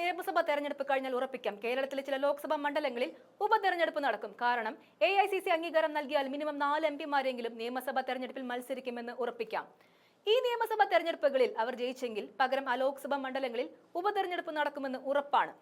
നിയമസഭാ തെരഞ്ഞെടുപ്പ് കഴിഞ്ഞാൽ ഉറപ്പിക്കാം. കേരളത്തിലെ ചില ലോക്സഭാ മണ്ഡലങ്ങളിൽ ഉപതെരഞ്ഞെടുപ്പ് നടക്കും. കാരണം AICC അംഗീകാരം നൽകിയാൽ മിനിമം 4 MP മാരെങ്കിലും നിയമസഭാ തെരഞ്ഞെടുപ്പിൽ മത്സരിക്കുമെന്ന് ഉറപ്പിക്കാം. ഈ നിയമസഭാ തെരഞ്ഞെടുപ്പുകളിൽ അവർ ജയിച്ചെങ്കിൽ പകരം ആ ലോക്സഭാ മണ്ഡലങ്ങളിൽ ഉപതെരഞ്ഞെടുപ്പ് നടക്കുമെന്ന് ഉറപ്പാണ്.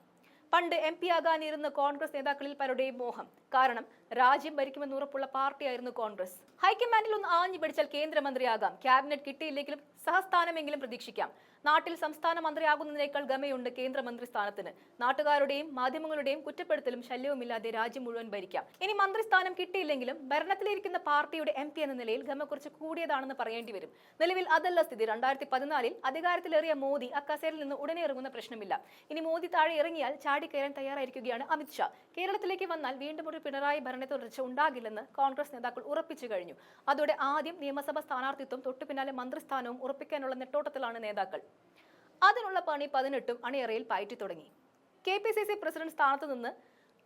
പണ്ട് MP ആകാനിരുന്ന കോൺഗ്രസ് നേതാക്കളിൽ പലരുടെയും മോഹം. കാരണം രാജ്യം ഭരിക്കുമെന്ന് ഉറപ്പുള്ള പാർട്ടിയായിരുന്നു കോൺഗ്രസ്. ഹൈക്കമാൻഡിൽ ഒന്ന് ആഞ്ഞു പിടിച്ചാൽ കേന്ദ്രമന്ത്രിയാകാം. ക്യാബിനറ്റ് കിട്ടിയില്ലെങ്കിലും സഹസ്ഥാനമെങ്കിലും പ്രതീക്ഷിക്കാം. നാട്ടിൽ സംസ്ഥാന മന്ത്രിയാകുന്നതിനേക്കാൾ ഗമയുണ്ട് കേന്ദ്രമന്ത്രി സ്ഥാനത്തിന്. നാട്ടുകാരുടെയും മാധ്യമങ്ങളുടെയും കുറ്റപ്പെടുത്തലും ശല്യവുമില്ലാതെ രാജ്യം മുഴുവൻ ഭരിക്കാം. ഇനി മന്ത്രിസ്ഥാനം കിട്ടിയില്ലെങ്കിലും ഭരണത്തിലിരിക്കുന്ന പാർട്ടിയുടെ MP എന്ന നിലയിൽ ഗമ കുറച്ച് കൂടിയതാണെന്ന് പറയേണ്ടി വരും. നിലവിൽ അതല്ല സ്ഥിതി. 2014 അധികാരത്തിലേറിയ മോദി അക്കസേരയിൽ നിന്ന് ഉടനെ ഇറങ്ങുന്ന പ്രശ്നമില്ല. ഇനി മോദി താഴെ ഇറങ്ങിയാൽ ചാടിക്കയറാൻ തയ്യാറായിരിക്കുകയാണ് അമിത്ഷാ. കേരളത്തിലേക്ക് വന്നാൽ വീണ്ടും ഒരു പിണറായി ഭരണ തുടർച്ച ഉണ്ടാകില്ലെന്ന് കോൺഗ്രസ് നേതാക്കൾ ഉറപ്പിച്ചു കഴിഞ്ഞു. അതോടെ ആദ്യം നിയമസഭാ സ്ഥാനാർത്ഥിത്വം, തൊട്ടു പിന്നാലെ മന്ത്രിസ്ഥാനവും ഉറപ്പിക്കാനുള്ള നെട്ടോട്ടത്തിലാണ് നേതാക്കൾ. അതിനുള്ള പണി 18 അണിയറയിൽ പയറ്റി തുടങ്ങി. KPCC പ്രസിഡന്റ് സ്ഥാനത്ത് നിന്ന്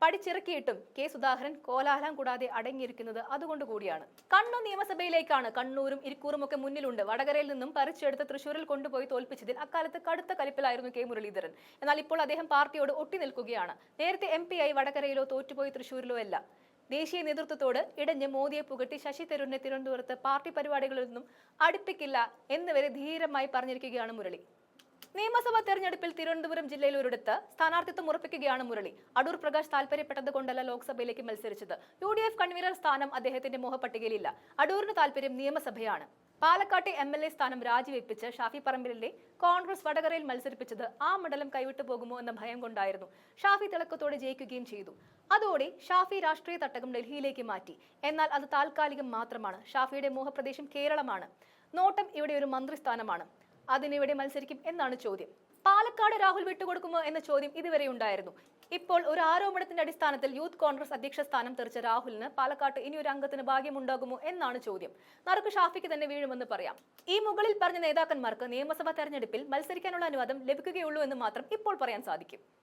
പഠിച്ചിറക്കിയിട്ടും K സുധാകരൻ കോലാഹലം കൂടാതെ അടങ്ങിയിരിക്കുന്നത് അതുകൊണ്ട് കൂടിയാണ്. കണ്ണൂർ നിയമസഭയിലേക്കാണ്. കണ്ണൂരും ഇരിക്കൂറും ഒക്കെ മുന്നിലുണ്ട്. വടകരയിൽ നിന്നും പറിച്ചെടുത്ത് തൃശൂരിൽ കൊണ്ടുപോയി തോൽപ്പിച്ചതിൽ അക്കാലത്ത് കടുത്ത കലിപ്പിലായിരുന്നു K മുരളീധരൻ. എന്നാൽ ഇപ്പോൾ അദ്ദേഹം പാർട്ടിയോട് ഒട്ടി നിൽക്കുകയാണ്. നേരത്തെ MP ആയി വടകരയിലോ തോറ്റുപോയി തൃശൂരിലോ അല്ല. ദേശീയ നേതൃത്വത്തോട് ഇടഞ്ഞ് മോദിയെ പുകട്ടി ശശി തരൂരിനെ തിരുവനന്തപുരത്ത് പാർട്ടി പരിപാടികളിൽ നിന്നും അടുപ്പിക്കില്ല എന്നുവരെ ധീരമായി പറഞ്ഞിരിക്കുകയാണ് മുരളി. നിയമസഭാ തെരഞ്ഞെടുപ്പിൽ തിരുവനന്തപുരം ജില്ലയിൽ ഒരിടത്ത് സ്ഥാനാർത്ഥിത്വം ഉറപ്പിക്കുകയാണ് മുരളി. അടൂർ പ്രകാശ് താല്പര്യപ്പെട്ടത് കൊണ്ടല്ല ലോക്സഭയിലേക്ക് മത്സരിച്ചത്. UDF കൺവീനർ സ്ഥാനം അദ്ദേഹത്തിന്റെ മോഹപട്ടികയിലില്ല. അടൂരിന് താല്പര്യം നിയമസഭയാണ്. പാലക്കാട്ടെ MLA സ്ഥാനം രാജിവെപ്പിച്ച് ഷാഫി പറമ്പിലിനെ കോൺഗ്രസ് വടകരയിൽ മത്സരിപ്പിച്ചത് ആ മണ്ഡലം കൈവിട്ടു പോകുമോ എന്ന ഭയം കൊണ്ടായിരുന്നു. ഷാഫി തിളക്കത്തോടെ ജയിക്കുകയും ചെയ്തു. അതോടെ ഷാഫി രാഷ്ട്രീയ തട്ടകം ഡൽഹിയിലേക്ക് മാറ്റി. എന്നാൽ അത് താൽക്കാലികം മാത്രമാണ്. ഷാഫിയുടെ മോഹപ്രദേശം കേരളമാണ്. നോട്ടം ഇവിടെ ഒരു മന്ത്രിസ്ഥാനമാണ്. അതിനിവിടെ മത്സരിക്കും എന്നാണ് ചോദ്യം. പാലക്കാട് രാഹുൽ വിട്ടുകൊടുക്കുമോ എന്ന ചോദ്യം ഇതുവരെ ഉണ്ടായിരുന്നു. ഇപ്പോൾ ഒരു ആരോപണത്തിന്റെ അടിസ്ഥാനത്തിൽ യൂത്ത് കോൺഗ്രസ് അധ്യക്ഷ സ്ഥാനം തെറിച്ച രാഹുലിന് പാലക്കാട്ട് ഇനി ഒരു അംഗത്തിന് ഭാഗ്യമുണ്ടാകുമോ എന്നാണ് ചോദ്യം. നറുക്ക് ഷാഫിക്ക് തന്നെ വീഴുമെന്ന് പറയാം. ഈ മുകളിൽ പറഞ്ഞ നേതാക്കന്മാർക്ക് നിയമസഭാ തെരഞ്ഞെടുപ്പിൽ മത്സരിക്കാനുള്ള അനുവാദം ലഭിക്കുകയുള്ളൂ എന്ന് മാത്രം ഇപ്പോൾ പറയാൻ സാധിക്കും.